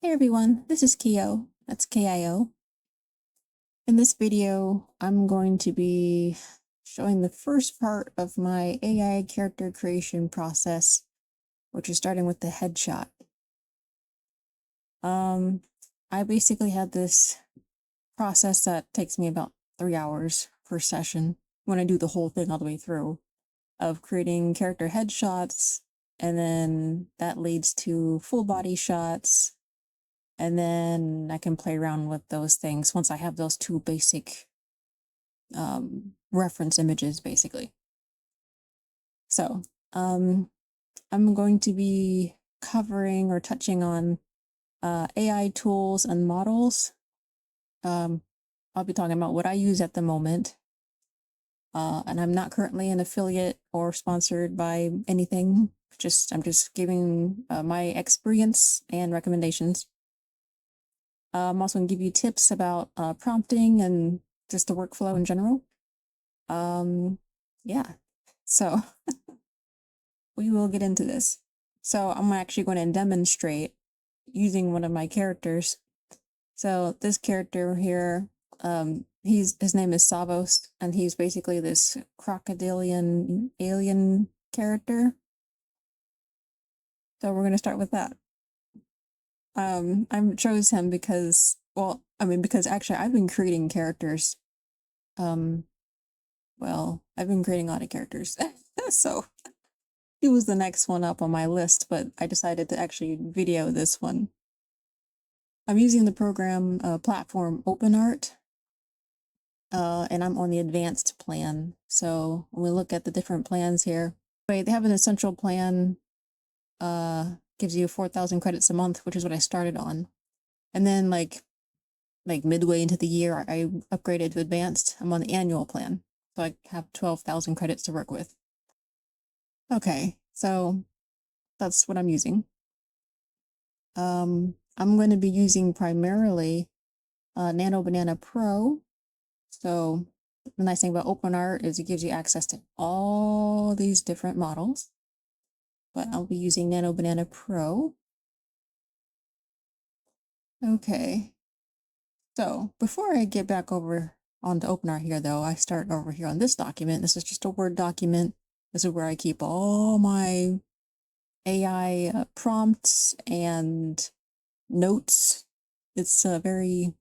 Hey everyone, this is Kio. That's K-I-O. In this video, I'm going to be showing the first part of my AI character creation process, which is starting with the headshot. I basically had this process that takes me about 3 hours per session when I do the whole thing all the way through of creating character headshots, and then that leads to full body shots. And then I can play around with those things once I have those two basic reference images, basically. So I'm going to be covering or touching on AI tools and models. I'll be talking about what I use at the moment. And I'm not currently an affiliate or sponsored by anything. I'm just giving my experience and recommendations. I'm also going to give you tips about prompting and just the workflow in general. Yeah, so we will get into this. So I'm actually going to demonstrate using one of my characters. So this character here, his name is Savos, and he's basically this crocodilian alien character. So we're going to start with that. I chose him because, well, because actually I've been creating characters. Well, I've been creating a lot of characters. So he was the next one up on my list, but I decided to actually video this one. I'm using the program platform OpenArt, and I'm on the advanced plan. So when we look at the different plans here, they have an essential plan, gives you 4,000 credits a month, which is what I started on. And then like midway into the year, I upgraded to advanced. I'm on the annual plan. So I have 12,000 credits to work with. Okay, so that's what I'm using. I'm going to be using primarily Nano Banana Pro. So the nice thing about OpenArt is it gives you access to all these different models. But I'll be using Nano Banana Pro. Okay. So before I get back over onto OpenArt here, though, I start over here on this document. This is just a Word document. This is where I keep all my AI prompts and notes. It's a very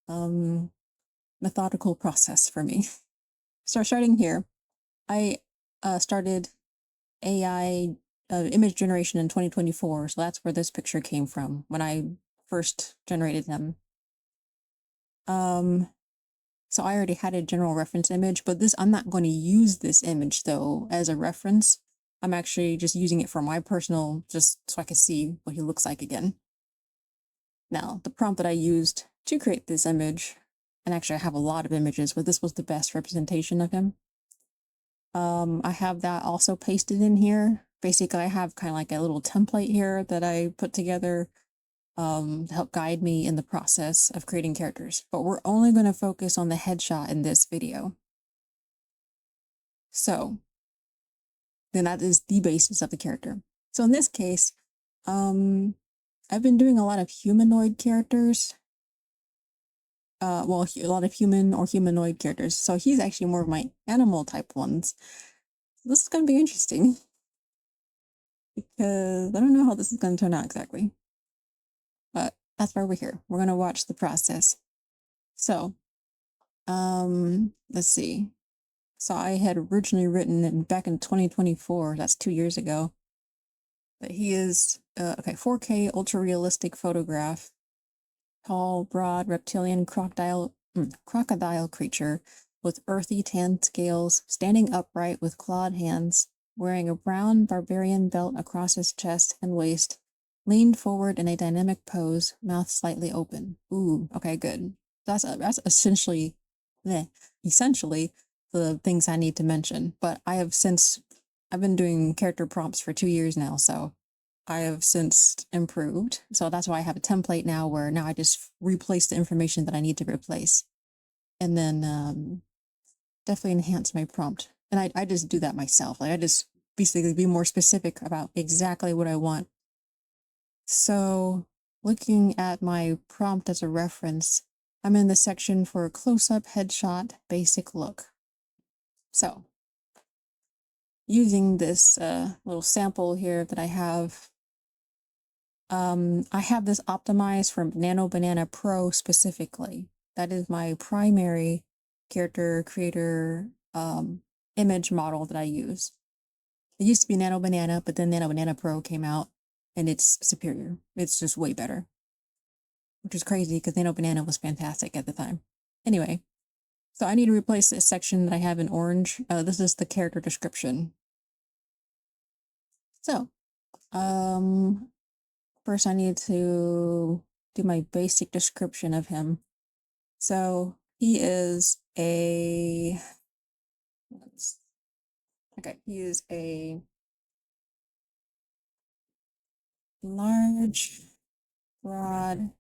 methodical process for me. So starting here, I started AI image generation in 2024. So that's where this picture came from when I first generated them. So I already had a general reference image, but I'm not going to use this image though as a reference. I'm actually just using it for my personal, just so I can see what he looks like again. Now, the prompt that I used to create this image, and actually I have a lot of images, but this was the best representation of him. I have that also pasted in here. Basically, I have kind of like a little template here that I put together to help guide me in the process of creating characters. But we're only going to focus on the headshot in this video. So then that is the basis of the character. So in this case, I've been doing a lot of humanoid characters. Well, a lot of human or humanoid characters. So he's actually more of my animal type ones. This is going to be interesting because I don't know how this is going to turn out exactly. But that's why we're here. We're going to watch the process. So, let's see. So I had originally written back in 2024, that's 2 years ago, that he is, okay, 4K ultra realistic photograph, tall, broad, reptilian crocodile creature with earthy tan scales, standing upright with clawed hands, wearing a brown barbarian belt across his chest and waist, leaned forward in a dynamic pose, mouth slightly open. Ooh, okay, good. That's essentially the things I need to mention. But I've been doing character prompts for 2 years now, so I have since improved. So that's why I have a template now where now I just replace the information that I need to replace. And then definitely enhance my prompt. And I just do that myself. Like I just basically be more specific about exactly what I want. So looking at my prompt as a reference, I'm in the section for close-up headshot basic look. So, using this little sample here that I have this optimized for Nano Banana Pro specifically. That is my primary character creator image model that I use. It used to be Nano Banana, but then Nano Banana Pro came out and it's superior. It's just way better. Which is crazy because Nano Banana was fantastic at the time. Anyway, so I need to replace this section that I have in orange. This is the character description. So, first I need to do my basic description of him. So he is he is a large, broad,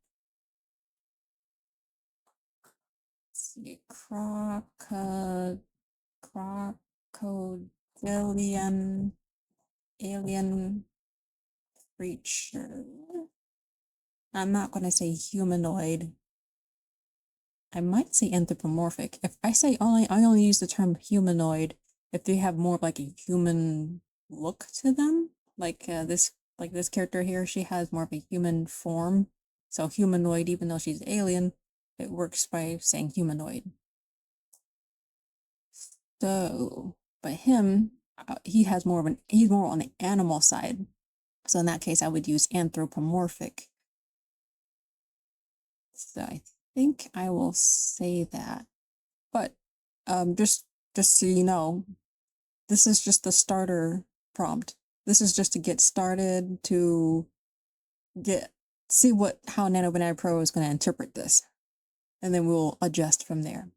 crocodilian alien creature. I'm not going to say humanoid. I might say anthropomorphic. If I say I only use the term humanoid if they have more of like a human look to them. Like this character here, she has more of a human form. So humanoid, even though she's alien, it works by saying humanoid. So, but him, he's more on the animal side. So in that case, I would use anthropomorphic. So I think I will say that. But just so you know, this is just the starter prompt. This is just to get started, to see how Nano Banana Pro is going to interpret this. And then we'll adjust from there.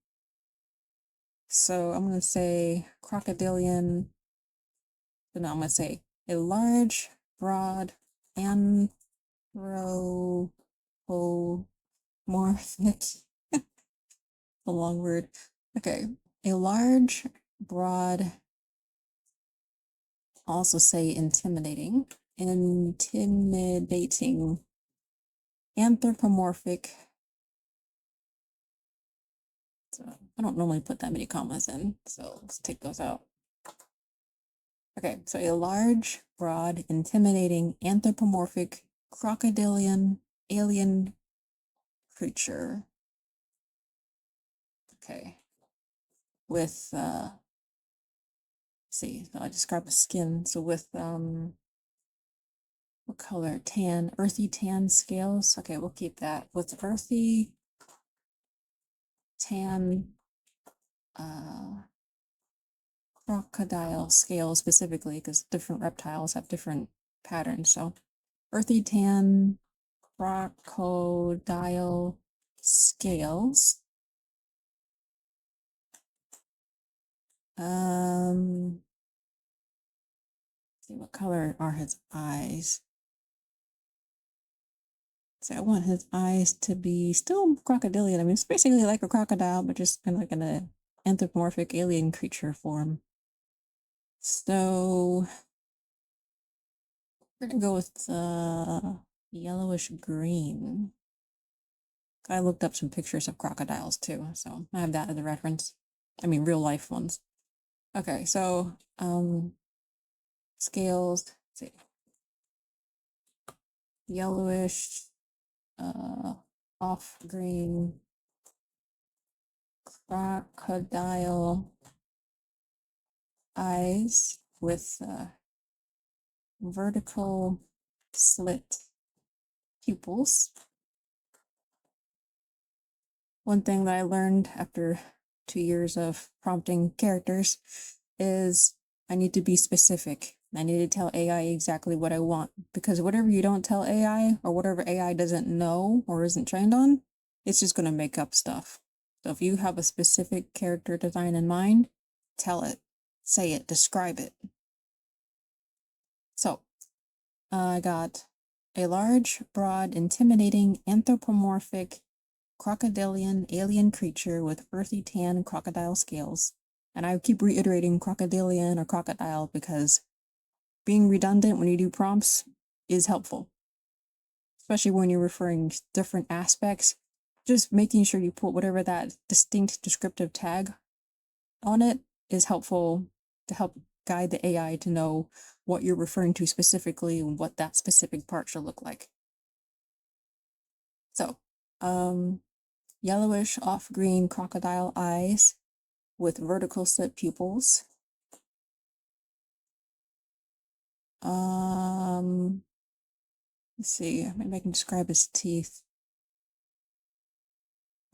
So I'm going to say crocodilian. So now I'm going to say a large, broad, anthropomorphic. A long word. Okay. A large, broad, also say intimidating, anthropomorphic. So I don't normally put that many commas in, so let's take those out. Okay, so a large, broad, intimidating, anthropomorphic, crocodilian, alien creature. Okay. With see, so I describe the skin. So with what color? Tan, earthy tan scales. Okay, we'll keep that. With earthy tan crocodile scales specifically, because different reptiles have different patterns. So earthy tan crocodile scales. See, what color are his eyes? So I want his eyes to be still crocodilian. I mean, it's basically like a crocodile, but just kind of like in an anthropomorphic alien creature form. So we're gonna go with yellowish green. I looked up some pictures of crocodiles too, so I have that as a reference. I mean, real life ones. Okay, so scales. Let's see, yellowish, off green, crocodile eyes with vertical slit pupils. One thing that I learned after 2 years of prompting characters is I need to be specific. I need to tell AI exactly what I want, because whatever you don't tell AI, or whatever AI doesn't know or isn't trained on, it's just going to make up stuff. So if you have a specific character design in mind, tell it, say it, describe it. So I got a large, broad, intimidating, anthropomorphic, crocodilian alien creature with earthy tan crocodile scales. And I keep reiterating crocodilian or crocodile because being redundant when you do prompts is helpful. especially when you're referring different aspects, just making sure you put whatever that distinct descriptive tag on it is helpful to help guide the AI to know what you're referring to specifically and what that specific part should look like. So, yellowish off-green crocodile eyes with vertical slit pupils. Let's see, maybe I can describe his teeth.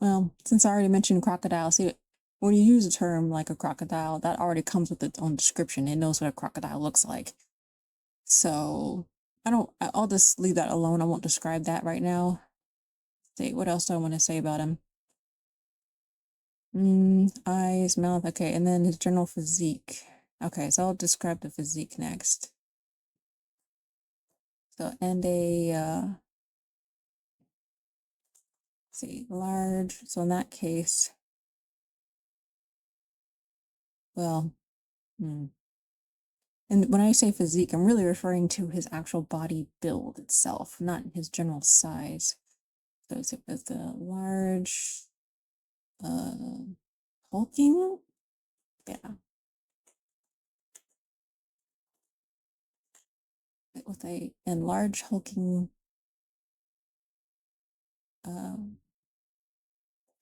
Well, since I already mentioned crocodile, see, when you use a term like a crocodile, that already comes with its own description. It knows what a crocodile looks like. So I'll just leave that alone. I won't describe that right now. See, what else do I want to say about him? Eyes, mouth, okay, and then his general physique. Okay, so I'll describe the physique next. So, and see, large, so in that case, well, and when I say physique, I'm really referring to his actual body build itself, not his general size. So it's with the large, hulking, yeah. With a large hulking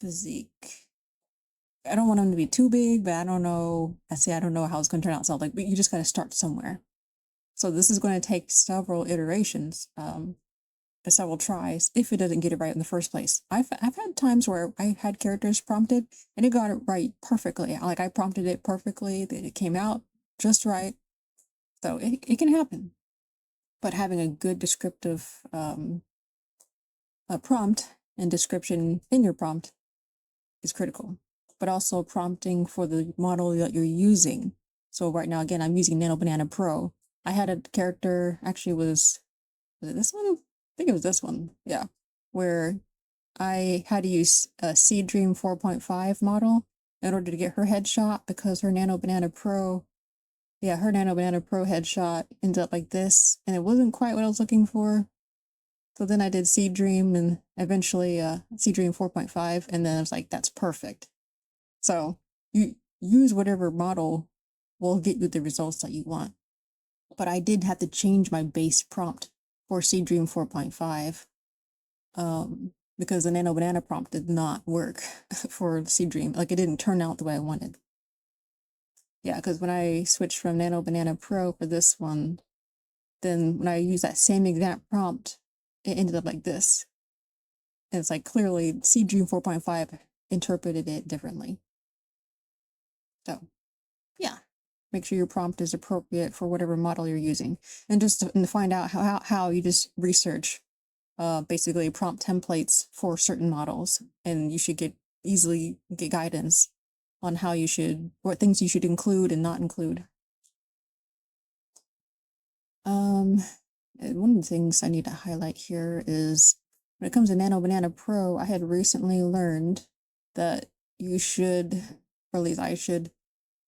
physique. I don't want him to be too big, but I don't know. I don't know how it's going to turn out. So like, but you just got to start somewhere. So this is going to take several iterations, several tries if it doesn't get it right in the first place. I've had times where I had characters prompted and it got it right perfectly. Like I prompted it perfectly, that it came out just right. So it can happen. But having a good descriptive prompt and description in your prompt is critical. But also prompting for the model that you're using. So right now, again, I'm using Nano Banana Pro. I had a character, actually was it this one? I think it was this one, yeah, where I had to use a Seed Dream 4.5 model in order to get her headshot because her Nano Banana Pro, yeah, her Nano Banana Pro headshot ended up like this, and it wasn't quite what I was looking for. So then I did Seed Dream and eventually Seed Dream 4.5, and then I was like, that's perfect. So you use whatever model will get you the results that you want. But I did have to change my base prompt for Seed Dream 4.5 because the Nano Banana prompt did not work for Seed Dream. Like it didn't turn out the way I wanted. Yeah, because when I switched from Nano Banana Pro for this one, then when I used that same exact prompt, it ended up like this. And it's like clearly Seed Dream 4.5 interpreted it differently. So yeah, make sure your prompt is appropriate for whatever model you're using. And just to find out how you just research basically prompt templates for certain models, and you should easily get guidance on what things you should include and not include. One of the things I need to highlight here is when it comes to Nano Banana Pro, I had recently learned that you should, or at least I should,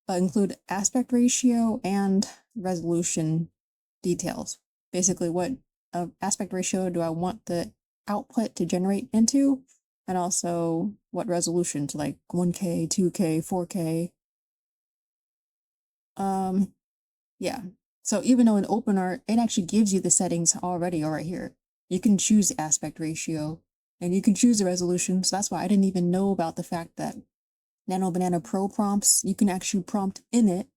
include aspect ratio and resolution details. Basically, what aspect ratio do I want the output to generate into, and also what resolution, so like 1K, 2K, 4K. Yeah. So even though in OpenArt, it actually gives you the settings already right here. You can choose the aspect ratio and you can choose the resolution. So that's why I didn't even know about the fact that Nano Banana Pro prompts, you can actually prompt in it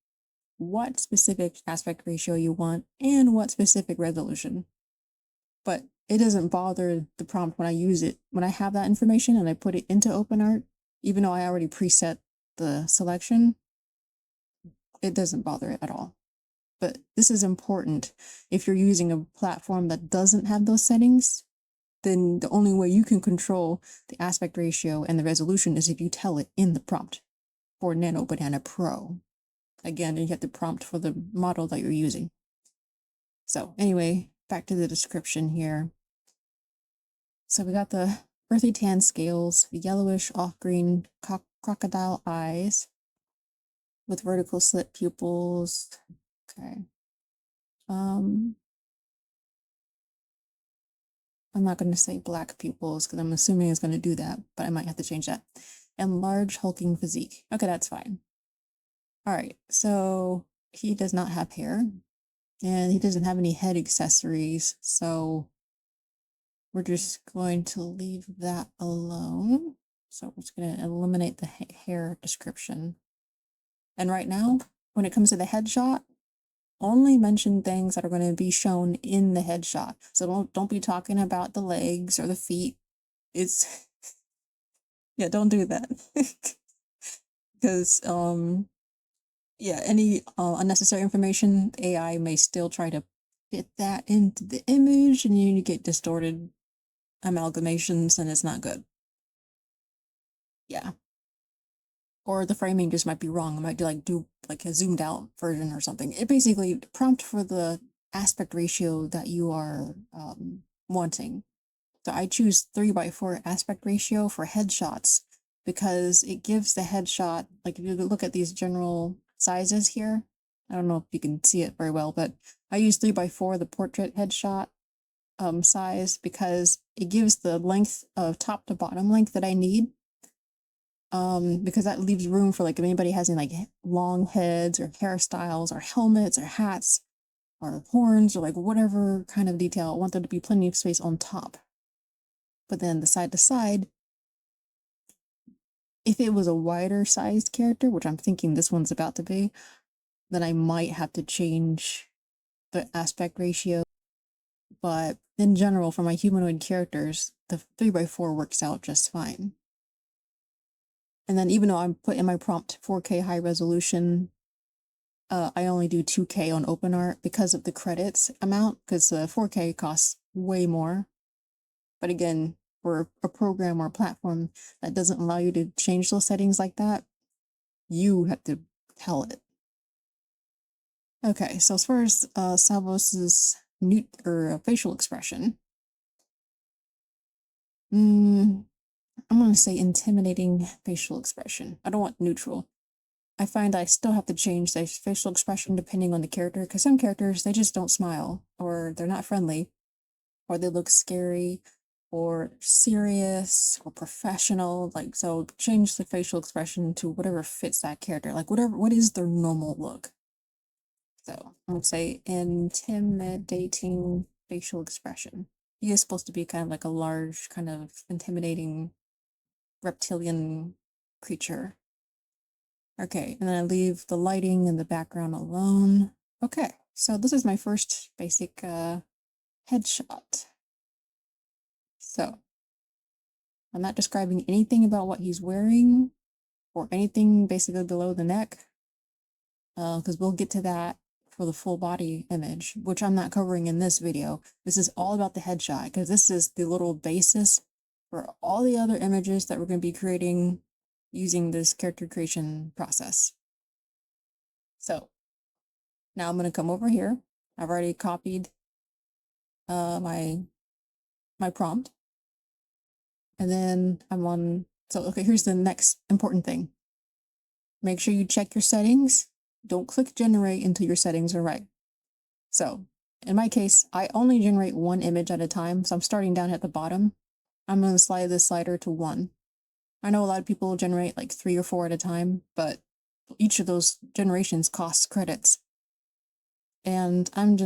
what specific aspect ratio you want and what specific resolution. But it doesn't bother the prompt when I use it. When I have that information and I put it into OpenArt, even though I already preset the selection, it doesn't bother it at all. But this is important. If you're using a platform that doesn't have those settings, then the only way you can control the aspect ratio and the resolution is if you tell it in the prompt for Nano Banana Pro. Again, you have to prompt for the model that you're using. So anyway, back to the description here. So we got the earthy tan scales, the yellowish off-green crocodile eyes with vertical slit pupils. Okay. I'm not going to say black pupils because I'm assuming it's going to do that, but I might have to change that. And large hulking physique. Okay, that's fine. All right, so he does not have hair and he doesn't have any head accessories. So we're just going to leave that alone. So we're just going to eliminate the hair description. And right now, when it comes to the headshot, only mention things that are going to be shown in the headshot. So don't be talking about the legs or the feet. It's yeah, don't do that. Because yeah, any unnecessary information, AI may still try to fit that into the image and you get distorted amalgamations and it's not good. Yeah. Or the framing just might be wrong. I might do like a zoomed out version or something. It basically prompt for the aspect ratio that you are wanting. So I choose 3:4 aspect ratio for headshots because it gives the headshot, like if you look at these general sizes here, I don't know if you can see it very well, but I use 3:4, the portrait headshot size, because it gives the length of top to bottom length that I need. Because that leaves room for like if anybody has any like long heads or hairstyles or helmets or hats or horns or like whatever kind of detail, I want there to be plenty of space on top. But then the side to side, if it was a wider sized character, which I'm thinking this one's about to be, then I might have to change the aspect ratio. But in general, for my humanoid characters, the 3:4 works out just fine. And then even though I'm put in my prompt 4K high resolution, I only do 2K on OpenArt because of the credits amount, because 4K costs way more. But again, for a program or a platform that doesn't allow you to change those settings like that, you have to tell it. Okay, so as far as Salvos's facial expression, I'm going to say intimidating facial expression. I don't want neutral. I find I still have to change their facial expression depending on the character, because some characters, they just don't smile, or they're not friendly, or they look scary, or serious, or professional. Like, so change the facial expression to whatever fits that character. Like, what is their normal look? So I would say intimidating facial expression. He is supposed to be kind of like a large, kind of intimidating reptilian creature. Okay, and then I leave the lighting and the background alone. Okay, so this is my first basic headshot. So I'm not describing anything about what he's wearing or anything basically below the neck, because we'll get to that for the full body image, which I'm not covering in this video. This is all about the headshot, because this is the little basis for all the other images that we're going to be creating using this character creation process. So now I'm going to come over here. I've already copied my prompt, and then I'm on. So okay, here's the next important thing. Make sure you check your settings. Don't click generate until your settings are right. So in my case, I only generate one image at a time, so I'm starting down at the bottom. I'm going to slide this slider to 1. I know a lot of people generate like 3 or 4 at a time, but each of those generations costs credits. And I want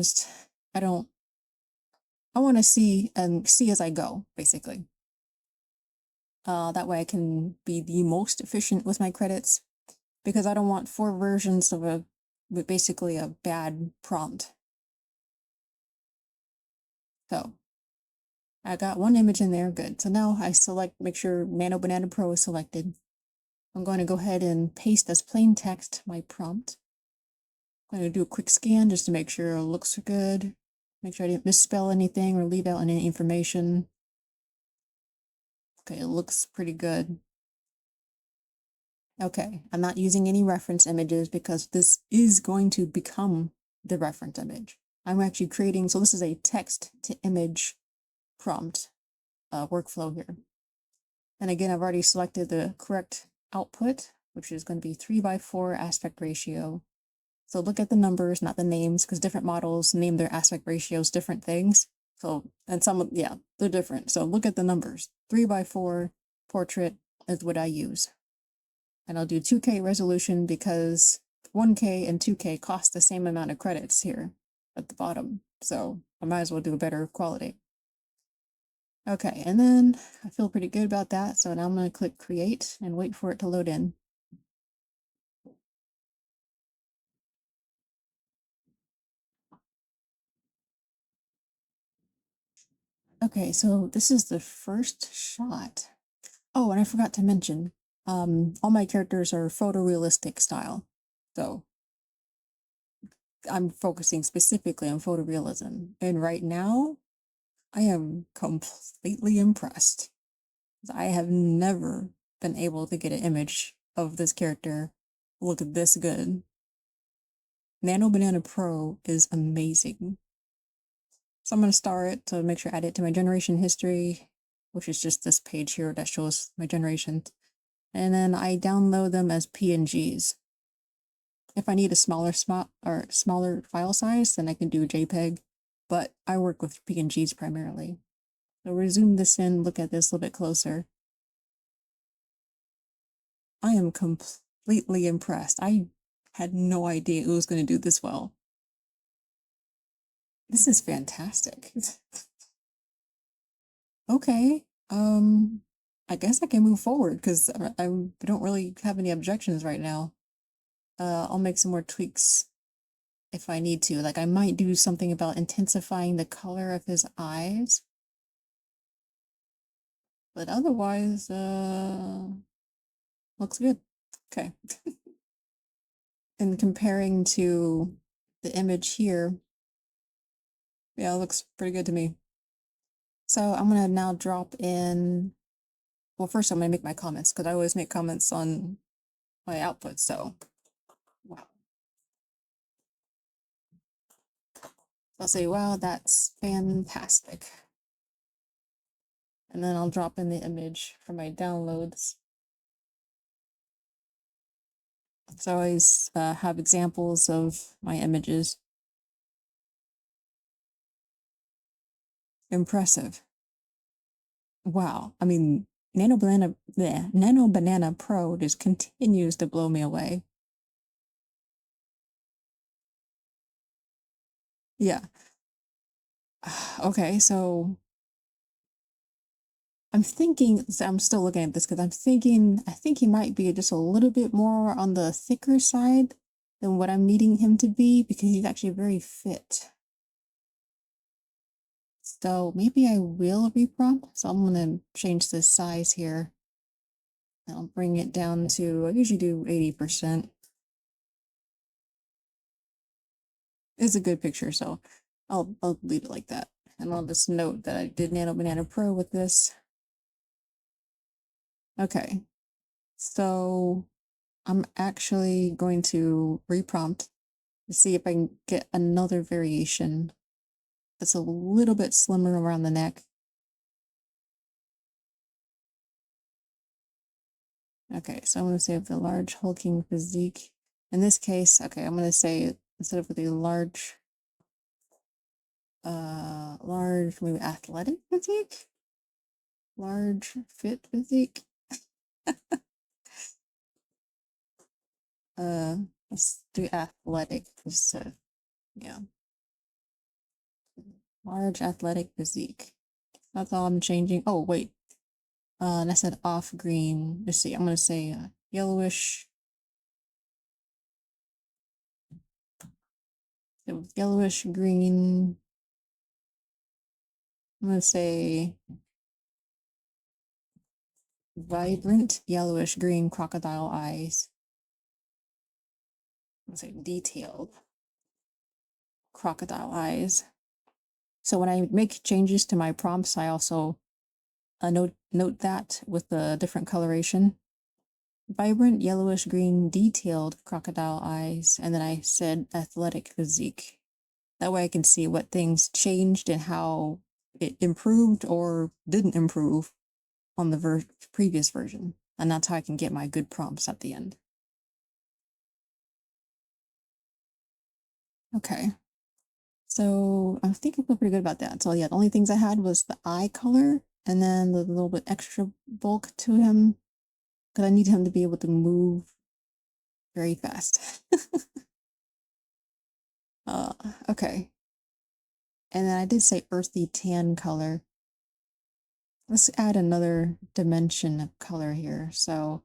to see as I go, basically. That way I can be the most efficient with my credits, because I don't want 4 versions of basically a bad prompt. So I got one image in there, good. So now I make sure Nano Banana Pro is selected. I'm going to go ahead and paste as plain text my prompt. I'm going to do a quick scan just to make sure it looks good. Make sure I didn't misspell anything or leave out any information. Okay, it looks pretty good. Okay, I'm not using any reference images because this is going to become the reference image. I'm actually creating, so this is a text to image prompt workflow here. And again, I've already selected the correct output, which is going to be 3:4 aspect ratio. So look at the numbers, not the names, because different models name their aspect ratios different things. So, and some, yeah, they're different. So look at the numbers. 3x4 portrait is what I use. And I'll do 2K resolution because 1K and 2K cost the same amount of credits here at the bottom. So I might as well do a better quality. Okay, and then I feel pretty good about that. So now I'm going to click create and wait for it to load in. Okay, so this is the first shot. Oh, and I forgot to mention, all my characters are photorealistic style. So I'm focusing specifically on photorealism. And right now, I am completely impressed. I have never been able to get an image of this character look this good. Nano Banana Pro is amazing. So I'm going to star it to make sure I add it to my generation history, which is just this page here that shows my generations. And then I download them as PNGs. If I need a smaller file size, then I can do JPEG, but I work with PNGs primarily. So we'll zoom this in, look at this a little bit closer. I am completely impressed. I had no idea it was going to do this well. This is fantastic. Okay, I guess I can move forward because I don't really have any objections right now. I'll make some more tweaks if I need to. Like I might do something about intensifying the color of his eyes. But otherwise, looks good. Okay. And comparing to the image here, yeah, it looks pretty good to me. So I'm gonna now drop in, well, first I'm gonna make my comments because I always make comments on my output, so wow. I'll say, wow, that's fantastic. And then I'll drop in the image for my downloads. So I always have examples of my images. Impressive. Wow. I mean, Nano Banana Pro just continues to blow me away. Yeah. Okay, so I'm thinking, so I'm still looking at this because I think he might be just a little bit more on the thicker side than what I'm needing him to be because he's actually very fit. So maybe I will reprompt. So I'm gonna change the size here. I'll bring it down to, I usually do 80%. It's a good picture, so I'll leave it like that. And I'll just note that I did Nano Banana Pro with this. Okay, so I'm actually going to reprompt to see if I can get another variation that's a little bit slimmer around the neck. Okay, so I'm going to say the large hulking physique. In this case, okay, I'm going to say instead of with a large, maybe athletic physique? Large fit physique? Let's do athletic, just yeah. Large athletic physique. That's all I'm changing. Oh, wait. And I said off green. Let's see, I'm going to say yellowish. So yellowish green. I'm going to say vibrant yellowish green crocodile eyes. I'm going to say detailed crocodile eyes. So when I make changes to my prompts, I also note that with the different coloration. Vibrant yellowish green detailed crocodile eyes, and then I said athletic physique. That way I can see what things changed and how it improved or didn't improve on the previous version. And that's how I can get my good prompts at the end. Okay. So I think I feel pretty good about that. So yeah, the only things I had was the eye color and then the little bit extra bulk to him because I need him to be able to move very fast. uh, okay. And then I did say earthy tan color. Let's add another dimension of color here. So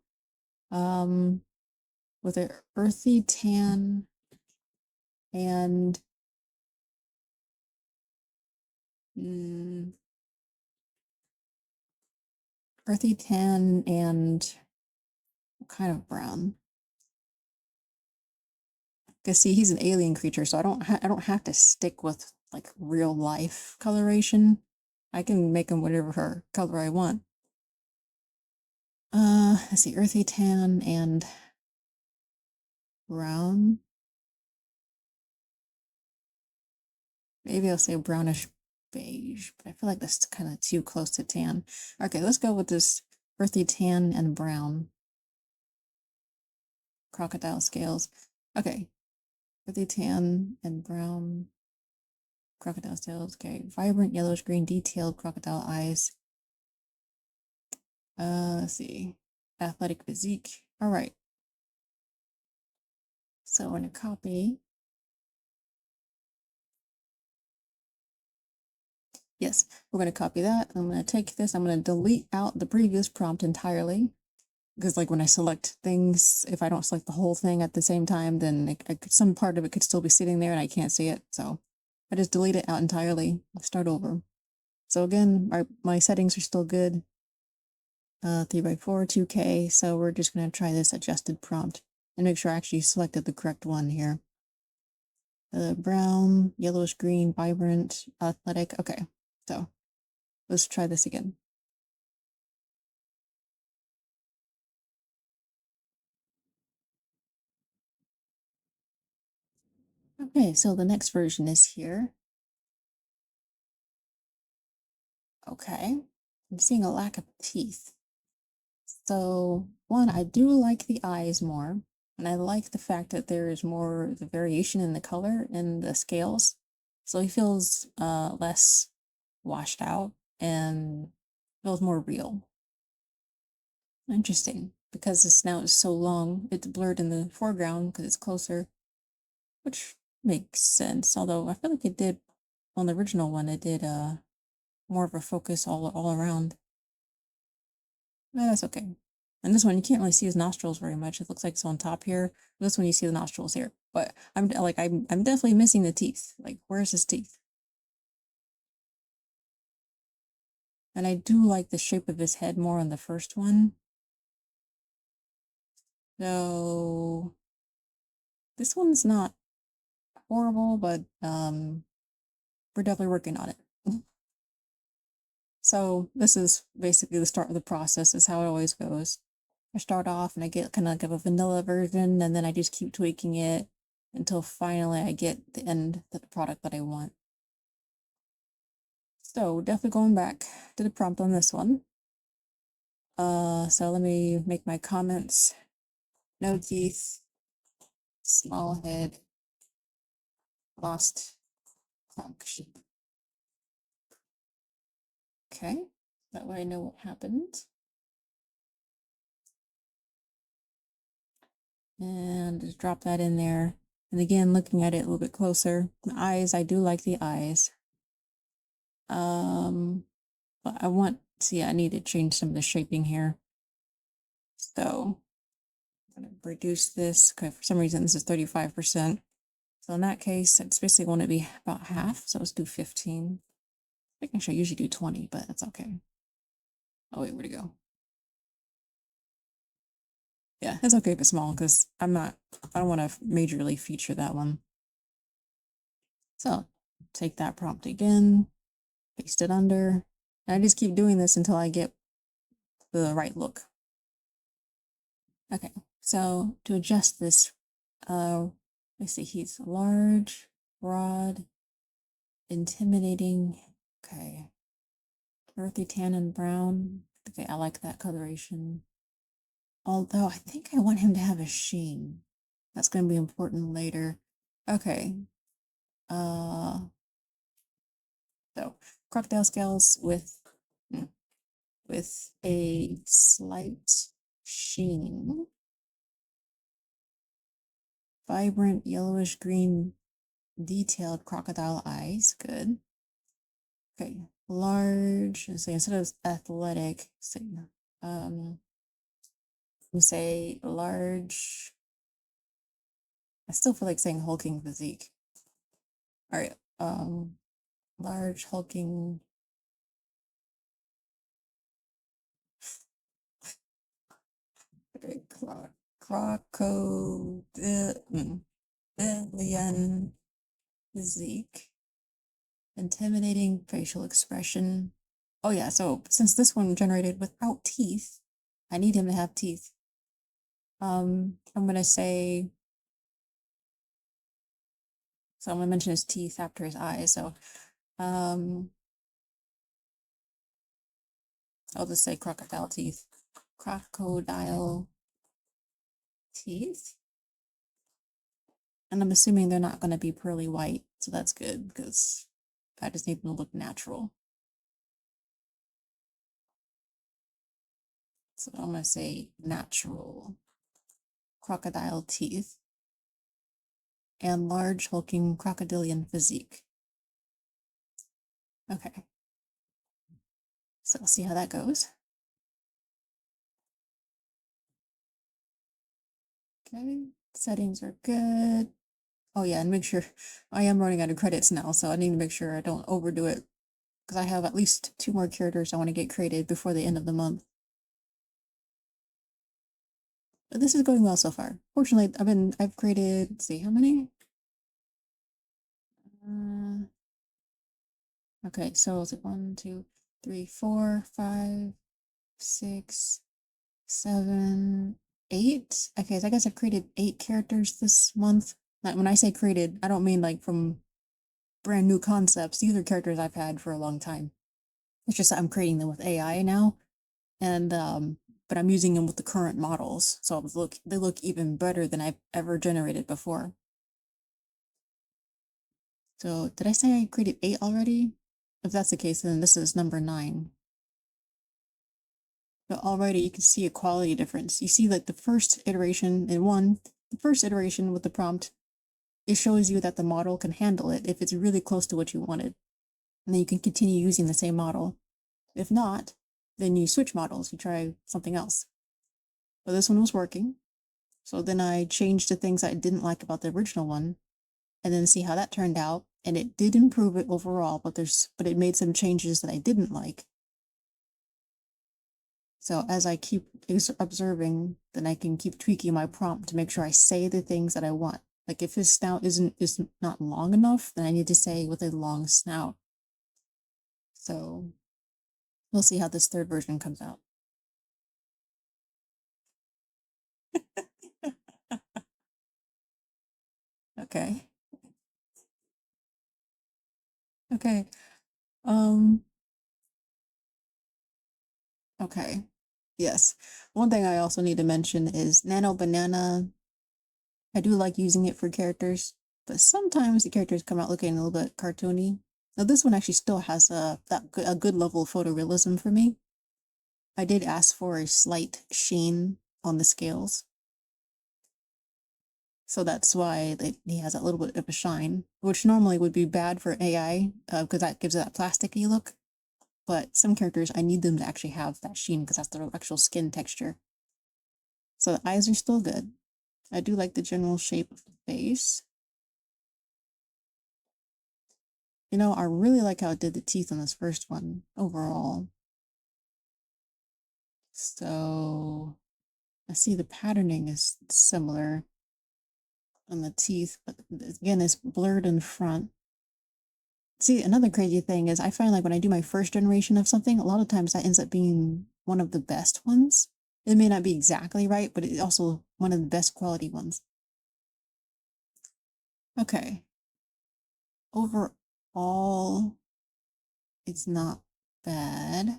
with an earthy tan and earthy tan and what kind of brown? Because see, he's an alien creature, so I don't have to stick with like real life coloration. I can make him whatever color I want. Let's see, earthy tan and brown. Maybe I'll say brownish beige, but I feel like that's kind of too close to tan. Okay, let's go with this earthy tan and brown. Crocodile scales. Okay, earthy tan and brown. Crocodile scales. Okay, vibrant yellowish green detailed crocodile eyes. Let's see. Athletic physique. All right. So I'm going to copy. Yes, we're going to copy that. I'm going to take this. I'm going to delete out the previous prompt entirely. Because like when I select things, if I don't select the whole thing at the same time, then some part of it could still be sitting there and I can't see it. So I just delete it out entirely. Start over. So again, my settings are still good. 3x4, 2K. So we're just going to try this adjusted prompt and make sure I actually selected the correct one here. Brown, yellowish green, vibrant, athletic. Okay, so let's try this again. Okay, so the next version is here. Okay, I'm seeing a lack of teeth. So one, I do like the eyes more, and I like the fact that there is more the variation in the color and the scales. So he feels less washed out and feels more real. Interesting, because the snout is so long, it's blurred in the foreground because it's closer, which makes sense. Although I feel like it did on the original one, it did more of a focus all around. No, that's okay. And this one, you can't really see his nostrils very much. It looks like it's on top here. This one, you see the nostrils here. But I'm definitely missing the teeth. Like, where's his teeth? And I do like the shape of his head more on the first one. So this one's not horrible, but we're definitely working on it. So this is basically the start of the process, is how it always goes. I start off and I get kind of like a vanilla version, and then I just keep tweaking it until finally I get the end, the product that I want. So definitely going back to the prompt on this one. So let me make my comments. No teeth, small head, lost function. Okay, that way I know what happened. And just drop that in there. And again, looking at it a little bit closer. The eyes, I do like the eyes. But I want, see, I need to change some of the shaping here. So I'm going to reduce this. Okay, for some reason this is 35%. So in that case, it's basically going to be about half. So let's do 15. I think I usually do 20, but that's okay. Oh wait, where'd it go? Yeah, it's okay if it's small because I don't want to majorly feature that one. So take that prompt again, paste it under, and I just keep doing this until I get the right look. Okay, so to adjust this, let's see, he's large, broad, intimidating. Okay, earthy tan and brown. Okay, I like that coloration. Although I think I want him to have a sheen. That's going to be important later. Okay. So crocodile scales with a slight sheen. Vibrant yellowish green detailed crocodile eyes. Good. Okay. Large, say instead of athletic, say we say large. I still feel like saying hulking physique. All right. Large hulking. Okay, crocodilian physique. Intimidating facial expression. Oh yeah, so since this one generated without teeth, I need him to have teeth. I'm gonna say, so I'm gonna mention his teeth after his eyes. So, I'll just say crocodile teeth. Crocodile teeth. And I'm assuming they're not gonna be pearly white, so that's good because I just need them to look natural. So I'm gonna say natural crocodile teeth and large hulking crocodilian physique. Okay. So we'll see how that goes. Okay, settings are good. Oh yeah, and make sure I am running out of credits now, so I need to make sure I don't overdo it because I have at least 2 more characters I want to get created before the end of the month. But this is going well so far. Fortunately, I've created, let's see how many? Okay, so it's like 1, 2, 3, 4, 5, 6, 7, 8. Okay, so I guess I've created 8 characters this month. Like when I say created, I don't mean like from brand new concepts. These are characters I've had for a long time. It's just that I'm creating them with AI now, and but I'm using them with the current models, so they look even better than I've ever generated before. So did I say I created 8 already? If that's the case, then this is number 9. But already you can see a quality difference. You see like the first iteration the first iteration with the prompt, it shows you that the model can handle it if it's really close to what you wanted. And then you can continue using the same model. If not, then you switch models, you try something else. But this one was working. So then I changed the things I didn't like about the original one and then see how that turned out. And it did improve it overall, but it made some changes that I didn't like. So as I keep observing, then I can keep tweaking my prompt to make sure I say the things that I want. Like if his snout is not long enough, then I need to say with a long snout. So we'll see how this third version comes out. Okay. Okay. Um, okay. Yes. One thing I also need to mention is Nano Banana. I do like using it for characters, but sometimes the characters come out looking a little bit cartoony. Now this one actually still has a good level of photorealism for me. I did ask for a slight sheen on the scales. So that's why he has a little bit of a shine, which normally would be bad for AI because that gives it that plasticky look. But some characters, I need them to actually have that sheen because that's their actual skin texture. So the eyes are still good. I do like the general shape of the face. You know, I really like how it did the teeth on this first one overall. So I see the patterning is similar on the teeth, but again, it's blurred in front. See, another crazy thing is I find like when I do my first generation of something, a lot of times that ends up being one of the best ones. It may not be exactly right, but it's also one of the best quality ones. Okay. Overall, it's not bad.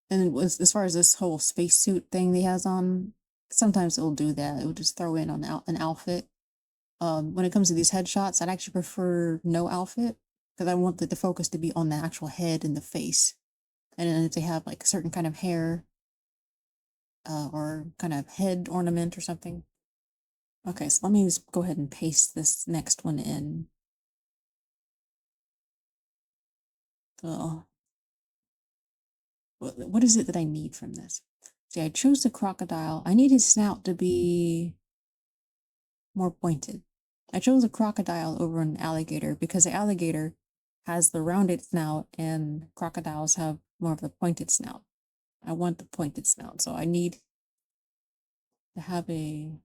And it was, as far as this whole spacesuit thing he has on, sometimes it'll do that. It will just throw in on an outfit. When it comes to these headshots, I'd actually prefer no outfit because I want the focus to be on the actual head and the face. And then if they have like a certain kind of hair or kind of head ornament or something. Okay, so let me just go ahead and paste this next one in. Oh, what is it that I need from this? See, I chose the crocodile. I need his snout to be more pointed. I chose a crocodile over an alligator because the alligator has the rounded snout and crocodiles have more of the pointed snout. I want the pointed snout, so I need to have a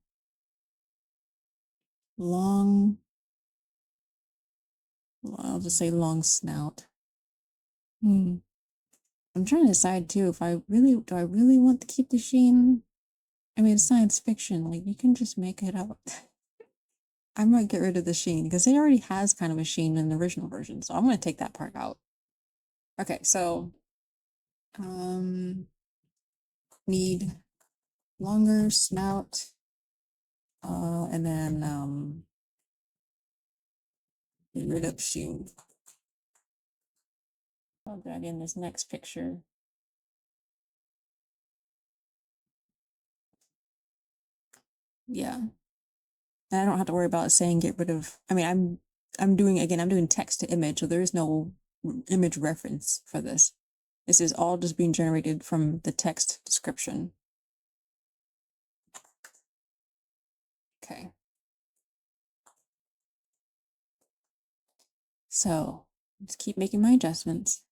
long, I'll just say long snout. I'm trying to decide too if do I really want to keep the sheen? I mean, it's science fiction, like you can just make it up. I might get rid of the sheen because it already has kind of a sheen in the original version, so I'm going to take that part out. Okay, so need longer snout, and then get rid of sheen. Plug that in this next picture. Yeah, and I don't have to worry about saying get rid of. I mean, I'm doing text to image, so there is no image reference for this. This is all just being generated from the text description. Okay. So just keep making my adjustments.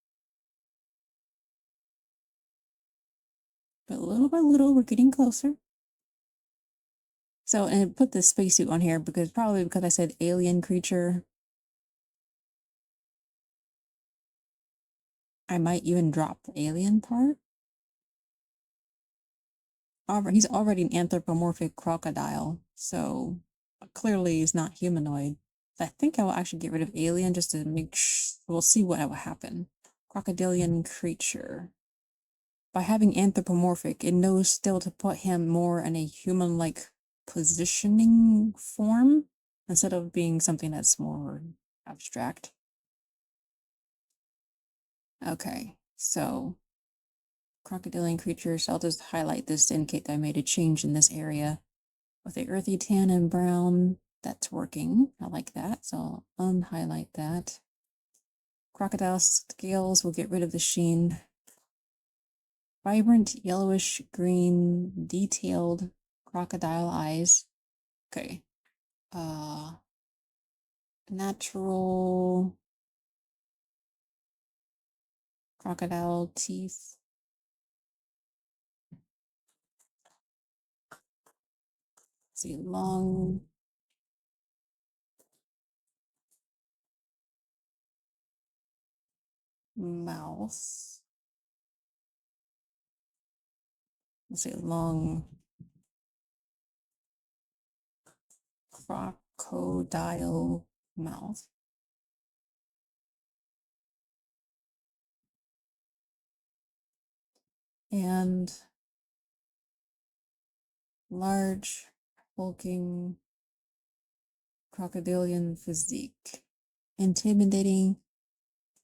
But little by little, we're getting closer. So, and I put the spacesuit on here because I said alien creature. I might even drop the alien part. He's already an anthropomorphic crocodile, so clearly he's not humanoid. I think I will actually get rid of alien just to make sure. We'll see what will happen. Crocodilian creature. By having anthropomorphic, it knows still to put him more in a human-like positioning form instead of being something that's more abstract. Okay, so crocodilian creatures, I'll just highlight this to indicate that I made a change in this area. With the earthy tan and brown, that's working. I like that, so I'll unhighlight that. Crocodile scales will get rid of the sheen. Vibrant yellowish green detailed crocodile eyes. Okay. Natural crocodile teeth. Let's see, long mouth. Let's see, long crocodile mouth. And large, hulking crocodilian physique. Intimidating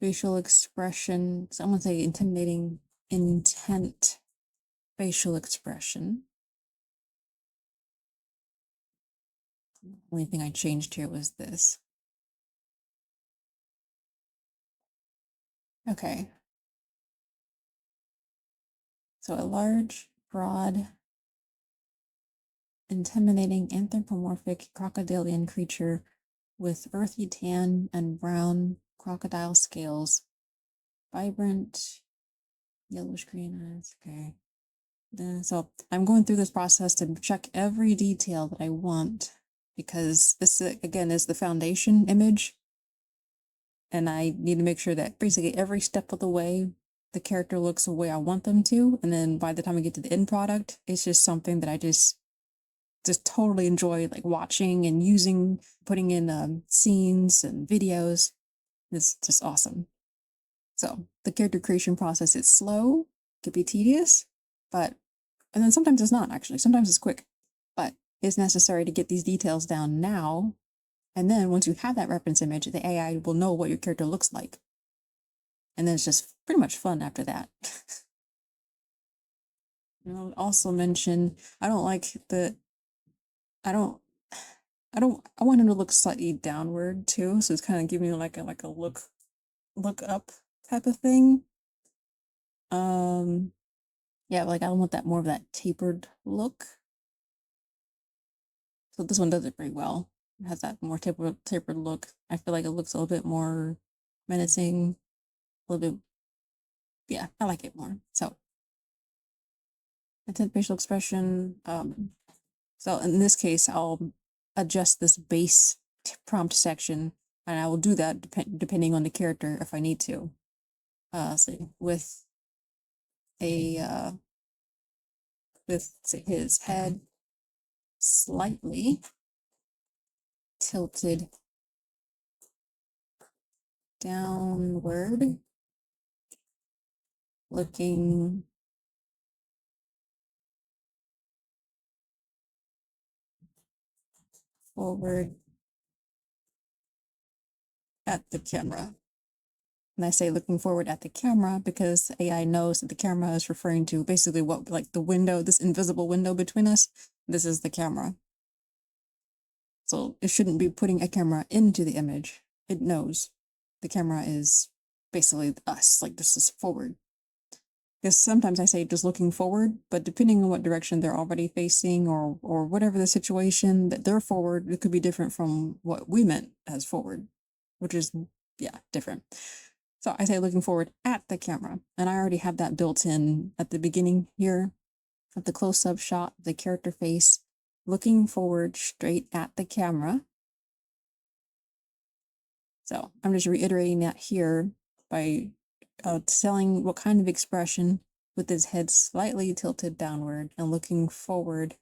facial expression. Someone say intimidating intent facial expression. The only thing I changed here was this. Okay. So a large, broad, intimidating anthropomorphic crocodilian creature with earthy tan and brown crocodile scales, vibrant yellowish green eyes. Okay. So I'm going through this process to check every detail that I want because this again is the foundation image, and I need to make sure that basically every step of the way the character looks the way I want them to, and then by the time I get to the end product, it's just something that I just totally enjoy like watching and using, putting in scenes and videos. It's just awesome. So the character creation process is slow, could be tedious, but and then sometimes it's not actually. Sometimes it's quick, but it's necessary to get these details down now And then once you have that reference image, the AI will know what your character looks like. And then it's just pretty much fun after that. I'll also mention, I don't like the, I don't, I want him to look slightly downward too. So it's kind of giving me like a look up type of thing. Yeah, like I want that more of that tapered look. So this one does it pretty well. It has that more tapered look. I feel like it looks a little bit more menacing, a little bit, yeah, I like it more. So intent facial expression. So in this case, I'll adjust this base prompt section, and I will do that depending on the character if I need to. So with a with say, his head slightly tilted downward, looking forward at the camera. And I say looking forward at the camera because AI knows that the camera is referring to basically what, like the window, this invisible window between us. This is the camera. So it shouldn't be putting a camera into the image. It knows the camera is basically us, like this is forward. Because sometimes I say just looking forward, but depending on what direction they're already facing or whatever the situation that they're forward, it could be different from what we meant as forward, which is, yeah, different. So I say looking forward at the camera, and I already have that built in at the beginning here of the close-up shot, the character face, looking forward straight at the camera. So I'm just reiterating that here by telling what kind of expression with his head slightly tilted downward and looking forward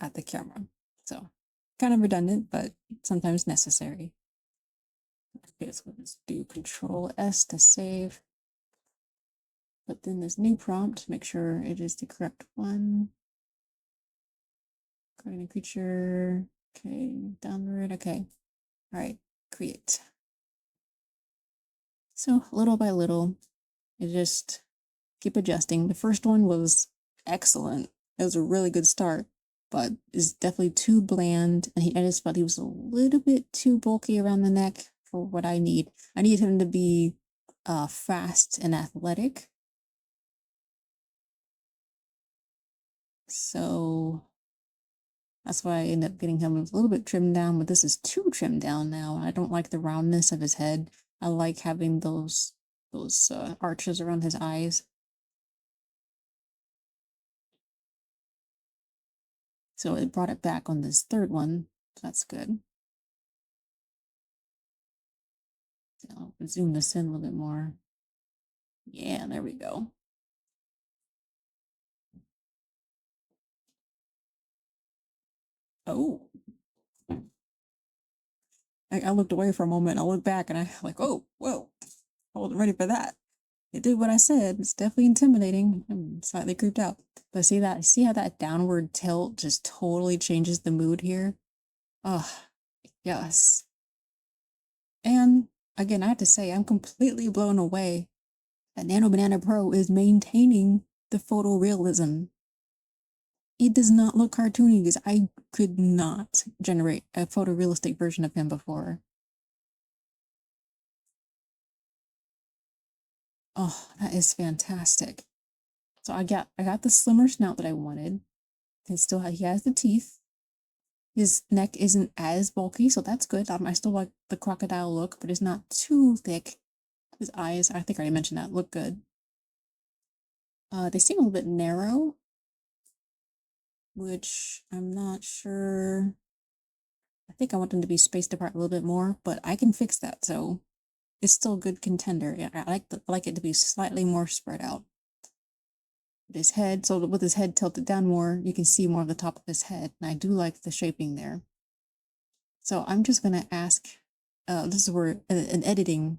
at the camera. So kind of redundant, but sometimes necessary. Okay, so let's do Control S to save. But then this new prompt, make sure it is the correct one. Creating a creature. Okay, downward. Okay. All right, create. So little by little, it just keep adjusting. The first one was excellent. It was a really good start, but it's definitely too bland. And I just felt he was a little bit too bulky around the neck for what I need. I need him to be fast and athletic. So that's why I ended up getting him a little bit trimmed down, but this is too trimmed down now. I don't like the roundness of his head. I like having those arches around his eyes. So it brought it back on this third one. So that's good. So I'll zoom this in a little bit more. Yeah, there we go. Oh. I looked away for a moment. I looked back and I like, oh, whoa. I wasn't ready for that. It did what I said. It's definitely intimidating. I'm slightly creeped out. But see how that downward tilt just totally changes the mood here? Oh, yes. And again, I have to say, I'm completely blown away that Nano Banana Pro is maintaining the photorealism. It does not look cartoony because I could not generate a photorealistic version of him before. Oh, that is fantastic. So I got the slimmer snout that I wanted. He has the teeth. His neck isn't as bulky, so that's good. I still like the crocodile look, but it's not too thick. His eyes, I think I already mentioned that, look good. They seem a little bit narrow, which I'm not sure. I think I want them to be spaced apart a little bit more, but I can fix that. So it's still a good contender. Yeah, I like it to be slightly more spread out. His head, so with his head tilted down more, you can see more of the top of his head. And I do like the shaping there. So I'm just going to ask, this is where an editing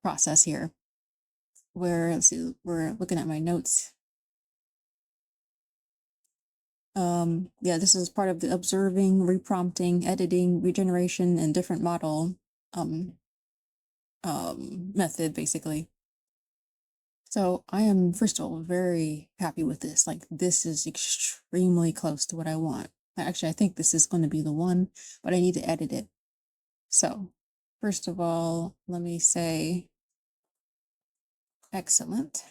process here, where, let's see, we're looking at my notes. Yeah, this is part of the observing, reprompting, editing, regeneration, and different model method, basically. So I am, first of all, very happy with this. Like, this is extremely close to what I want. Actually, I think this is going to be the one, but I need to edit it. So, first of all, let me say excellent.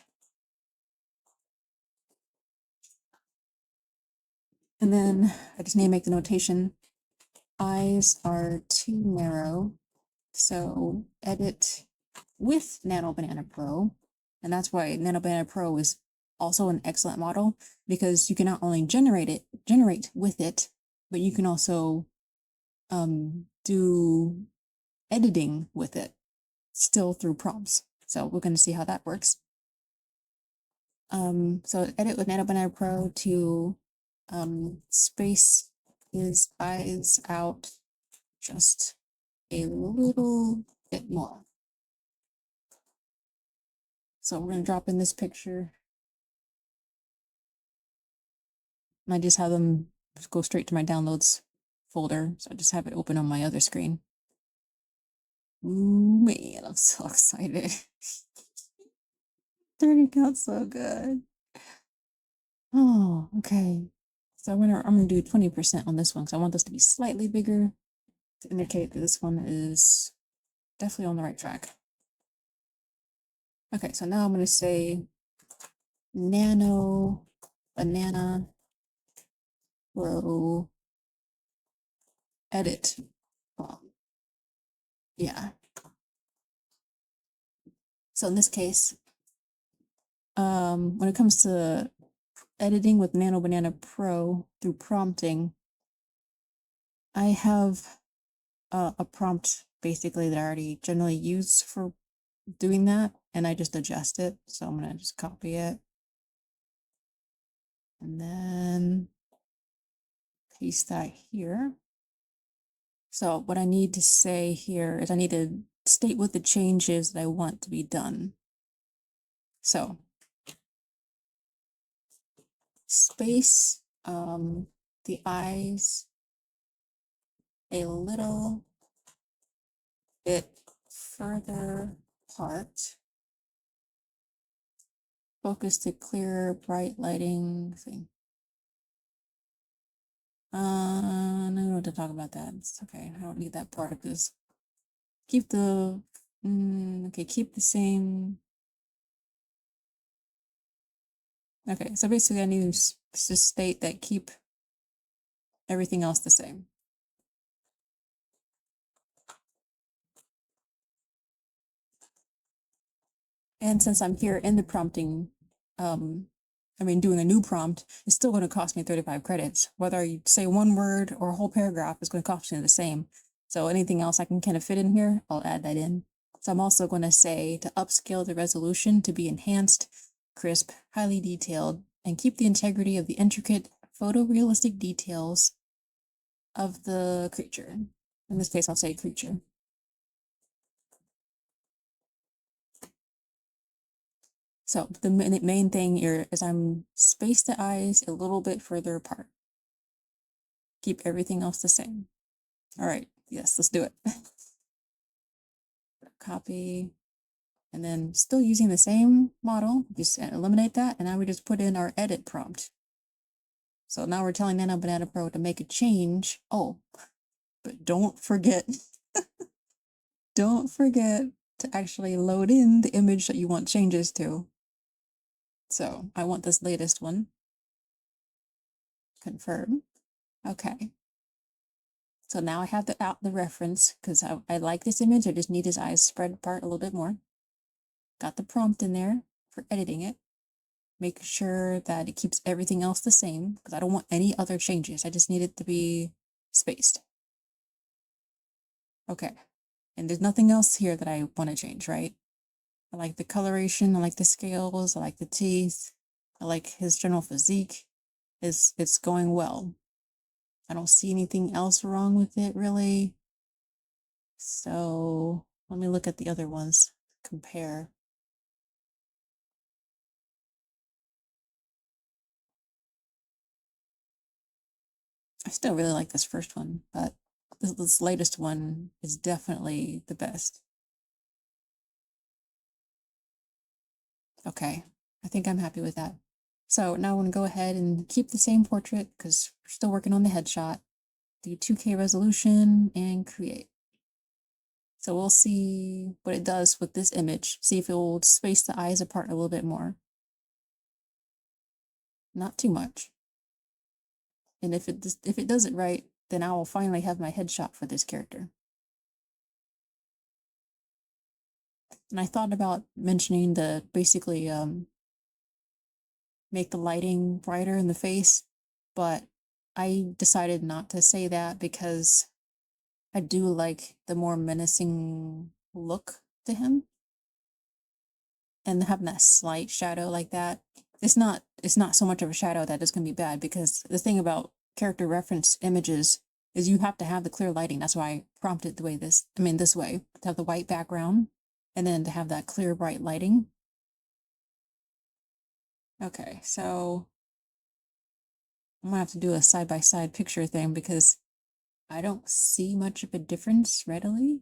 And then I just need to make the notation. Eyes are too narrow. So edit with Nano Banana Pro. And that's why Nano Banana Pro is also an excellent model, because you can not only generate with it, but you can also do editing with it still through prompts. So we're going to see how that works. So edit with Nano Banana Pro to space his eyes out just a little bit more. So we're going to drop in this picture. And I just have them go straight to my downloads folder. So I just have it open on my other screen. Ooh, man, I'm so excited. Turning out so good. Oh, okay. So I'm gonna do 20% on this one, because I want this to be slightly bigger to indicate that this one is definitely on the right track. Okay, so now I'm gonna say Nano Banana Pro edit. Yeah. So in this case, when it comes to editing with Nano Banana Pro through prompting, I have a prompt basically that I already generally use for doing that, and I just adjust it. So I'm gonna just copy it and then paste that here. So what I need to say here is I need to state what the change is that I want to be done. So space the eyes a little bit further apart. Focus to clear, bright lighting thing. I don't know what to talk about that. It's okay. I don't need that part of this. Keep the okay, keep the same. Okay, so basically I need to state that keep everything else the same. And since I'm here in the prompting, doing a new prompt, it's still going to cost me 35 credits. Whether you say one word or a whole paragraph, is going to cost me the same. So anything else I can kind of fit in here, I'll add that in. So I'm also going to say to upscale the resolution to be enhanced, crisp, highly detailed, and keep the integrity of the intricate photorealistic details of the creature. In this case, I'll say creature. So the main thing here is I'm space the eyes a little bit further apart. Keep everything else the same. All right, yes, let's do it. Copy, and then still using the same model, just eliminate that, and now we just put in our edit prompt. So now we're telling Nano Banana Pro to make a change. Oh, but don't forget, don't forget to actually load in the image that you want changes to. So I want this latest one. Confirm. Okay. So now I have the reference, because I like this image. I just need his eyes spread apart a little bit more. Got the prompt in there for editing it. Make sure that it keeps everything else the same, because I don't want any other changes. I just need it to be spaced. Okay. And there's nothing else here that I want to change, right? I like the coloration. I like the scales. I like the teeth. I like his general physique. It's going well. I don't see anything else wrong with it, really. So let me look at the other ones, compare. I still really like this first one, but this latest one is definitely the best. Okay, I think I'm happy with that. So now I'm going to go ahead and keep the same portrait because we're still working on the headshot. Do 2K resolution and create. So we'll see what it does with this image. See if it will space the eyes apart a little bit more. Not too much. And if it does it right, then I will finally have my headshot for this character. And I thought about mentioning the basically make the lighting brighter in the face, but I decided not to say that because I do like the more menacing look to him, and having that slight shadow like that. It's not so much of a shadow that it's gonna be bad, because the thing about character reference images is you have to have the clear lighting. That's why I prompted the way this way, to have the white background and then to have that clear bright lighting. Okay, so I'm gonna have to do a side-by-side picture thing because I don't see much of a difference readily.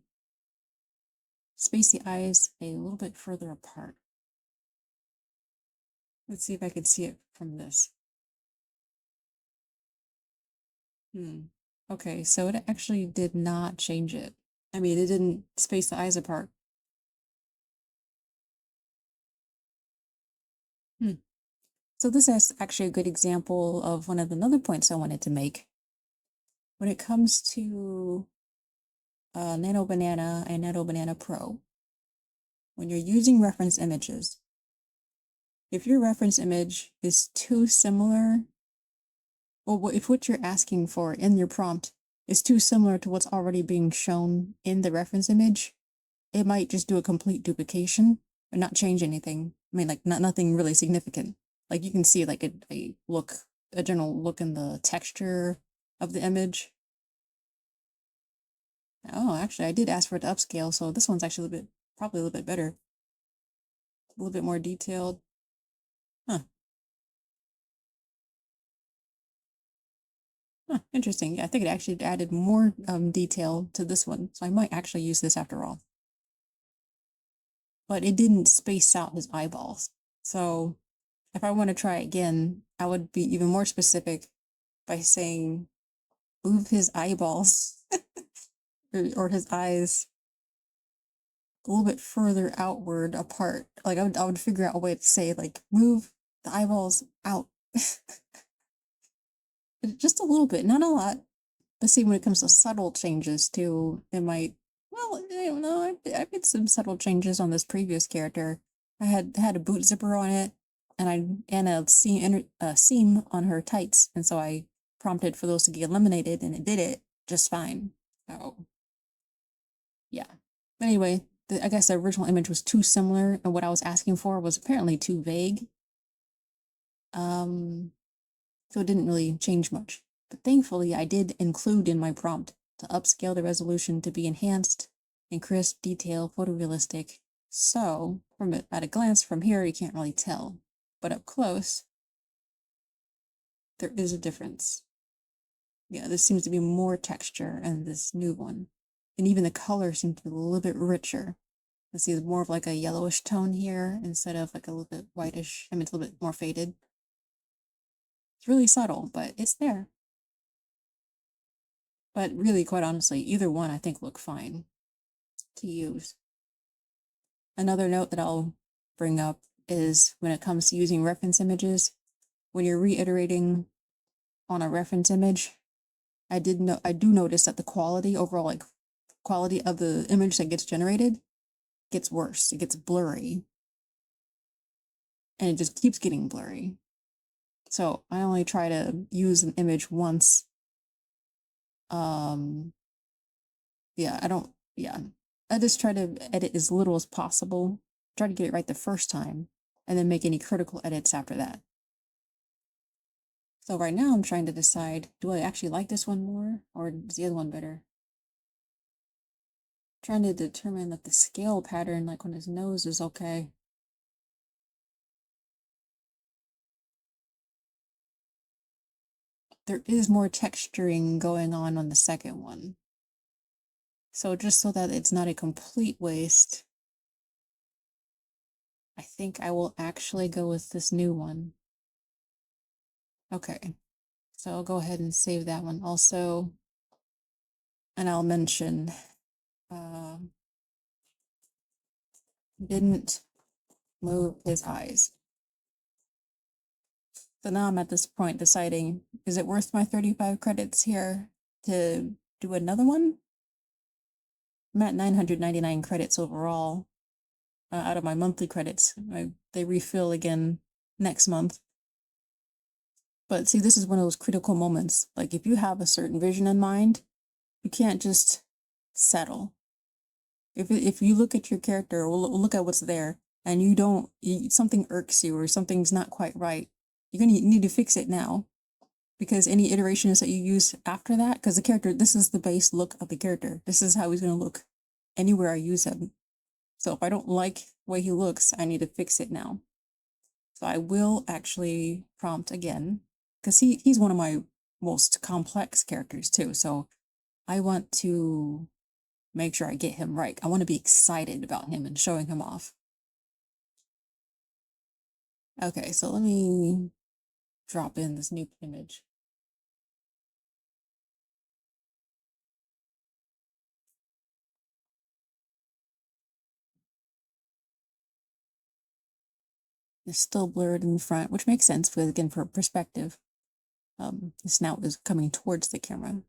Space the eyes a little bit further apart. Let's see if I can see it from this. Okay, so it actually did not change it. I mean, it didn't space the eyes apart. So this is actually a good example of one of the other points I wanted to make. When it comes to Nano Banana and Nano Banana Pro, when you're using reference images, if your reference image is too similar, or if what you're asking for in your prompt is too similar to what's already being shown in the reference image, it might just do a complete duplication and not change anything. I mean, like nothing really significant. Like you can see like a general look in the texture of the image. Oh, actually, I did ask for it to upscale, so this one's actually probably a little bit better. A little bit more detailed. Huh. Huh, interesting. Yeah, I think it actually added more detail to this one, so I might actually use this after all. But it didn't space out his eyeballs. So if I want to try again, I would be even more specific by saying move his eyeballs or his eyes a little bit further outward apart. Like I would figure out a way to say like move the eyeballs out. Just a little bit, not a lot. But see, when it comes to subtle changes too, it might, well, I don't know. I made some subtle changes on this previous character. I had a boot zipper on it, and a seam on her tights, and so I prompted for those to get eliminated, and it did it just fine. So yeah. But anyway, I guess the original image was too similar, and what I was asking for was apparently too vague. So it didn't really change much. But thankfully, I did include in my prompt to upscale the resolution to be enhanced and crisp, detail, photorealistic. So, at a glance from here, you can't really tell. But up close, there is a difference. Yeah, there seems to be more texture in this new one. And even the color seems to be a little bit richer. Let's see, it's more of like a yellowish tone here instead of like a little bit whitish. I mean, it's a little bit more faded. It's really subtle, but it's there. But really, quite honestly, either one I think look fine to use. Another note that I'll bring up is when it comes to using reference images, when you're reiterating on a reference image, I do notice that the overall quality of the image that gets generated gets worse. It gets blurry. And it just keeps getting blurry. So I only try to use an image once. Yeah, I just try to edit as little as possible. Try to get it right the first time, and then make any critical edits after that. So right now I'm trying to decide, do I actually like this one more, or is the other one better? Trying to determine that the scale pattern, like on his nose, is okay. there is more texturing going on the second one. So just so that it's not a complete waste, I think I will actually go with this new one. Okay, so I'll go ahead and save that one also. And I'll mention, didn't move his eyes. So now I'm at this point deciding, is it worth my 35 credits here to do another one? I'm at 999 credits overall out of my monthly credits. They refill again next month. But see, this is one of those critical moments. Like if you have a certain vision in mind, you can't just settle. If you look at your character or look at what's there and you don't, something irks you or something's not quite right, you're gonna need to fix it now. Because any iterations that you use after that, because the character, this is the base look of the character. This is how he's gonna look anywhere I use him. So if I don't like the way he looks, I need to fix it now. So I will actually prompt again, because he's one of my most complex characters too. So I want to make sure I get him right. I want to be excited about him and showing him off. Okay, so let me drop in this new image. It's still blurred in the front, which makes sense because again, for perspective, the snout is coming towards the camera.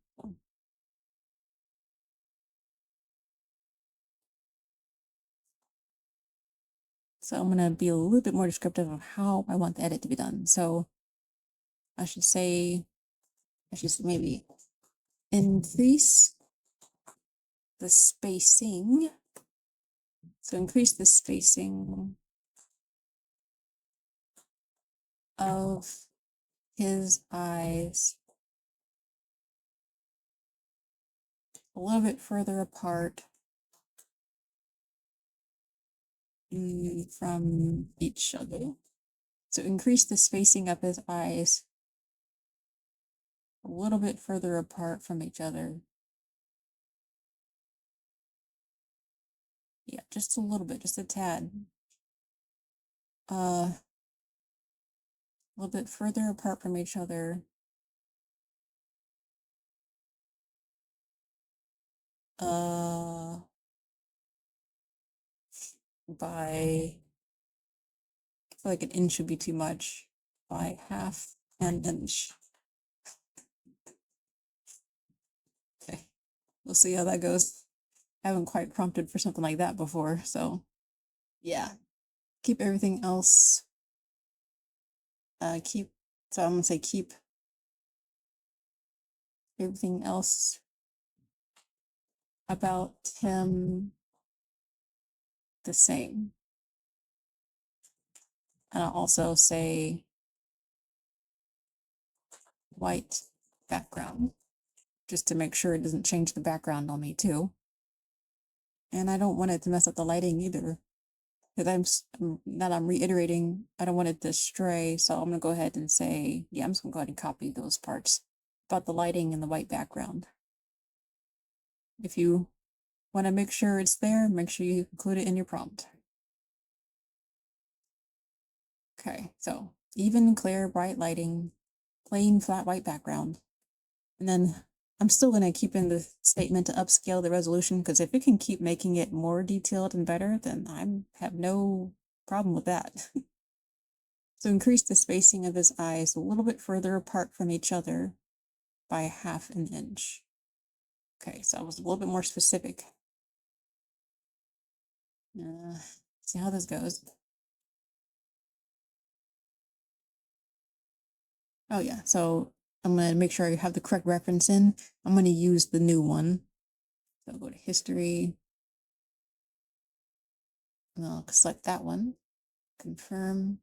So I'm gonna be a little bit more descriptive of how I want the edit to be done. So I should say, I should maybe increase the spacing. So increase the spacing of his eyes a little bit further apart from each other. So increase the spacing of his eyes a little bit further apart from each other. Yeah, just a little bit, just a tad. A little bit further apart from each other. By, I feel like an inch would be too much. By half an inch. Okay, we'll see how that goes. I haven't quite prompted for something like that before, so yeah. Keep everything else. So I'm gonna say keep everything else about him the same. And I'll also say white background, just to make sure it doesn't change the background on me too. And I don't want it to mess up the lighting either. Because now I'm reiterating, I don't want it to stray. So I'm gonna go ahead and say, yeah, I'm just gonna go ahead and copy those parts about the lighting and the white background. If you want to make sure it's there, make sure you include it in your prompt. Okay, so even, clear, bright lighting, plain flat white background. And then I'm still going to keep in the statement to upscale the resolution, because if it can keep making it more detailed and better, then I have no problem with that. So increase the spacing of his eyes a little bit further apart from each other by half an inch. Okay, so I was a little bit more specific. See how this goes. Oh yeah, so I'm gonna make sure I have the correct reference in. I'm gonna use the new one. So I'll go to history. And I'll select that one. Confirm.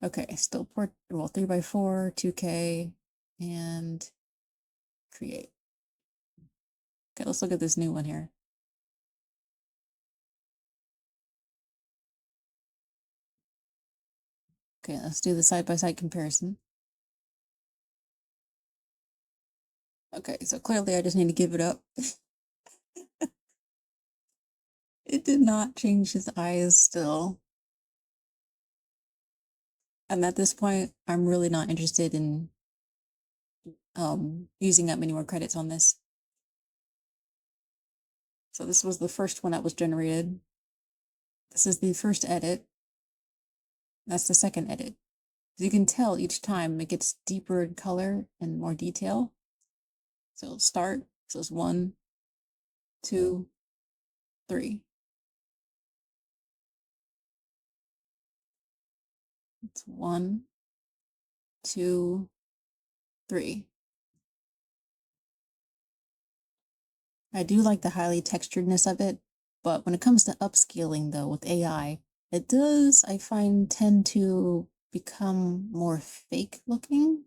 Okay, still port, well, 3x4, 2K, and create. Okay, let's look at this new one here. Okay, let's do the side-by-side comparison. Okay, so clearly I just need to give it up. It did not change his eyes still. And at this point, I'm really not interested in using up many more credits on this. So this was the first one that was generated. This is the first edit. That's the second edit. As you can tell, each time it gets deeper in color and more detail. So start. So it's 1, 2, 3. It's 1, 2, 3. I do like the highly texturedness of it, but when it comes to upscaling though with AI, it does, I find, tend to become more fake looking.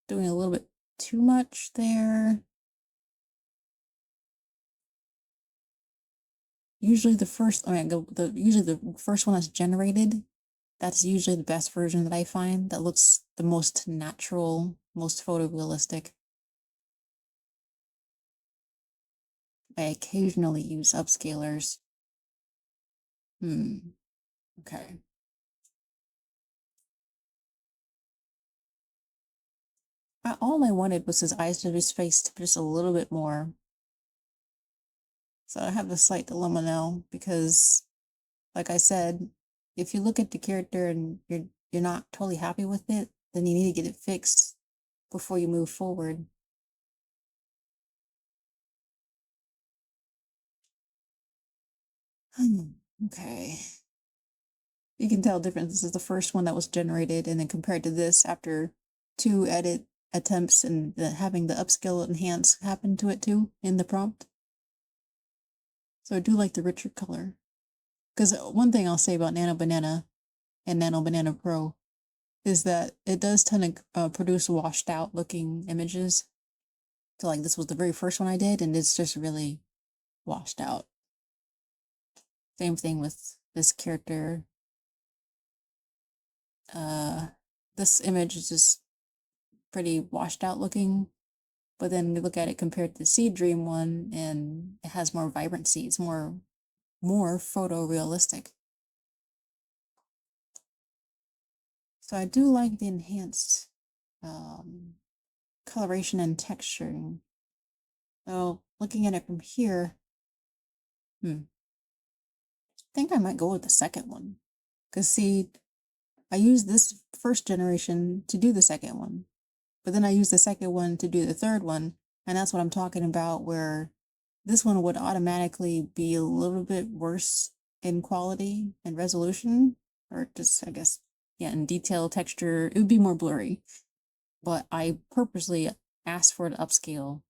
Doing a little bit too much there. Usually the first, usually the first one that's generated, that's usually the best version that I find that looks the most natural, most photorealistic. I occasionally use upscalers. Okay. All I wanted was his eyes to his face to just a little bit more. So I have a slight dilemma now because, like I said, if you look at the character and you're not totally happy with it, then you need to get it fixed before you move forward. Okay. You can tell difference. This is the first one that was generated, and then compared to this, after 2 edit attempts and having the upscale enhance happen to it too in the prompt. So I do like the richer color. Because one thing I'll say about Nano Banana and Nano Banana Pro is that it does tend to produce washed out looking images. So like this was the very first one I did, and it's just really washed out. Same thing with this character. This image is just pretty washed out looking, but then you look at it compared to the Seed Dream one, and it has more vibrancy. It's more photorealistic. So I do like the enhanced coloration and texturing. So looking at it from here, I think I might go with the second one. Because see, I used this first generation to do the second one, but then I used the second one to do the third one, and that's what I'm talking about, where this one would automatically be a little bit worse in quality and resolution, or just, I guess, yeah, in detail, texture, it would be more blurry. But I purposely asked for an upscale,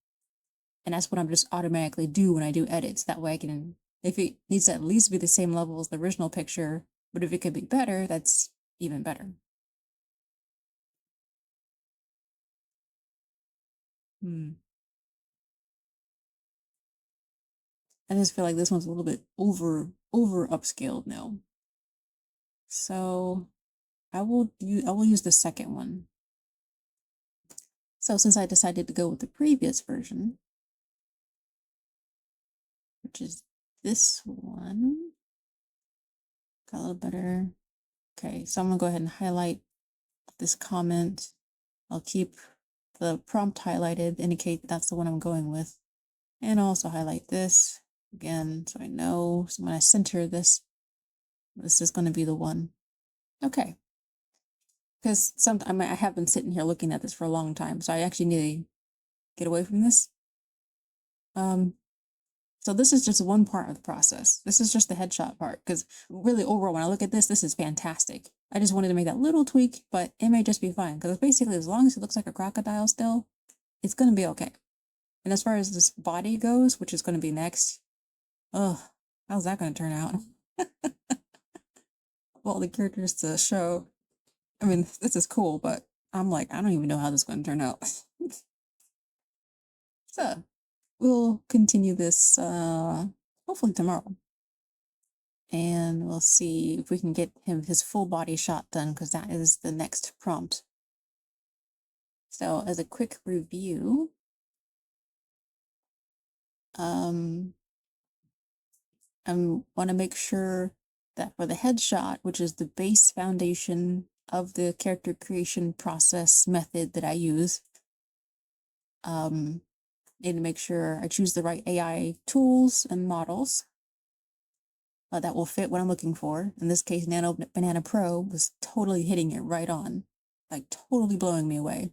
and that's what I'm just automatically do when I do edits. That way I can, if it needs to at least be the same level as the original picture, but if it could be better, that's even better. I just feel like this one's a little bit over upscaled now. So I will use the second one. So since I decided to go with the previous version, which is this one, got a little better. Okay, so I'm gonna go ahead and highlight this comment. I'll keep the prompt highlighted, indicate that's the one I'm going with. And I'll also highlight this again, so I know. So when I center this, this is gonna be the one. Okay. Because I have been sitting here looking at this for a long time, so I actually need to get away from this. So this is just one part of the process. This is just the headshot part, because really overall, when I look at this, this is fantastic. I just wanted to make that little tweak, but it may just be fine, because basically, as long as it looks like a crocodile still, it's going to be okay. And as far as this body goes, which is going to be next, how's that going to turn out? Well, the characters to show, I mean, this is cool, but I'm like, I don't even know how this is going to turn out. So we'll continue this hopefully tomorrow. And we'll see if we can get him his full body shot done, because that is the next prompt. So as a quick review, I want to make sure that for the headshot, which is the base foundation of the character creation process method that I use, need to make sure I choose the right AI tools and models that will fit what I'm looking for. In this case, Nano Banana Pro was totally hitting it right on, like totally blowing me away.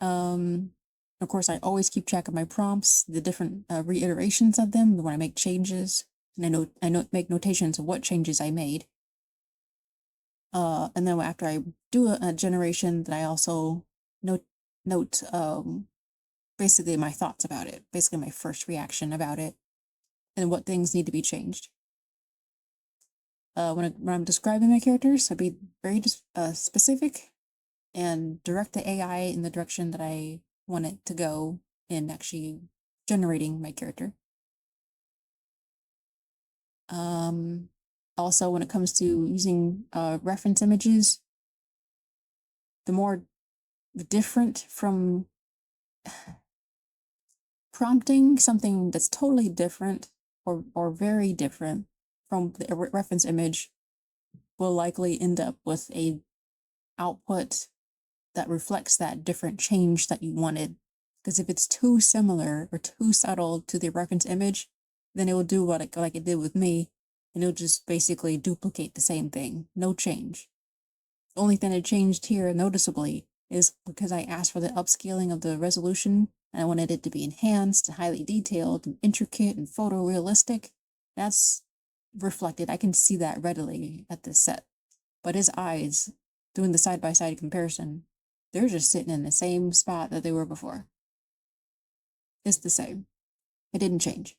Of course, I always keep track of my prompts, the different reiterations of them when I make changes, and I make notations of what changes I made. And then after I do a generation, then I also note basically my thoughts about it, basically my first reaction about it, and what things need to be changed. When I'm describing my characters, I'll be very specific and direct the AI in the direction that I want it to go in actually generating my character. Also, when it comes to using reference images, the more different from prompting something that's totally different or very different from the reference image will likely end up with a output that reflects that different change that you wanted. Because if it's too similar or too subtle to the reference image, then it will do what like it did with me, and it'll just basically duplicate the same thing, no change. The only thing that changed here noticeably is because I asked for the upscaling of the resolution, and I wanted it to be enhanced, highly detailed, and intricate, and photorealistic. That's reflected. I can see that readily at this set. But his eyes, doing the side-by-side comparison, they're just sitting in the same spot that they were before. It's the same. It didn't change.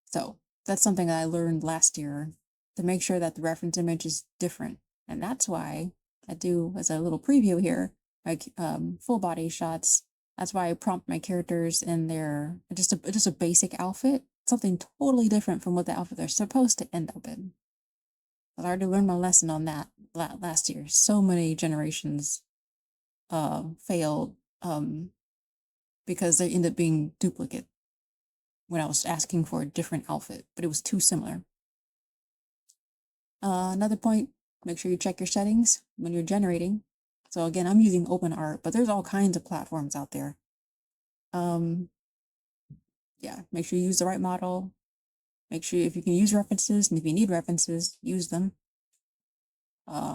So that's something that I learned last year, to make sure that the reference image is different. And that's why I do, as a little preview here, my full body shots. That's why I prompt my characters in their just a basic outfit, something totally different from what the outfit they're supposed to end up in. But I already learned my lesson on that last year. So many generations failed because they ended up being duplicate when I was asking for a different outfit, but it was too similar. Another point, make sure you check your settings when you're generating. So again, I'm using OpenArt, but there's all kinds of platforms out there. Yeah, make sure you use the right model. Make sure if you can use references, and if you need references, use them.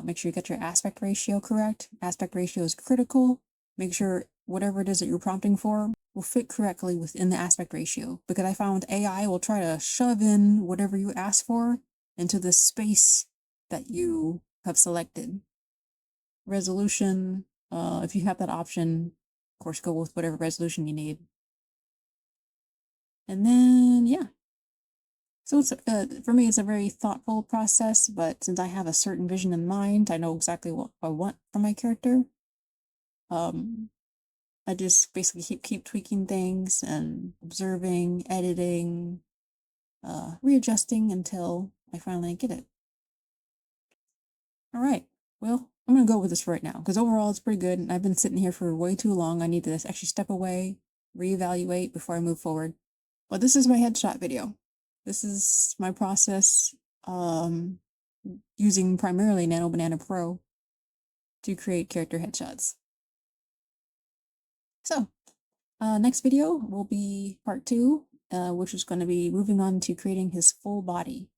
Make sure you get your aspect ratio correct. Aspect ratio is critical. Make sure whatever it is that you're prompting for will fit correctly within the aspect ratio, because I found AI will try to shove in whatever you ask for into the space that you have selected. Resolution, if you have that option, of course, go with whatever resolution you need. And then, yeah. So it's, for me, it's a very thoughtful process, but since I have a certain vision in mind, I know exactly what I want from my character. I just basically keep tweaking things and observing, editing, readjusting until I finally get it. All right, well, I'm gonna go with this for right now, because overall it's pretty good, and I've been sitting here for way too long. I need to actually step away, reevaluate before I move forward. But this is my headshot video. This is my process using primarily Nano Banana Pro to create character headshots. So, next video will be part 2, which is going to be moving on to creating his full body.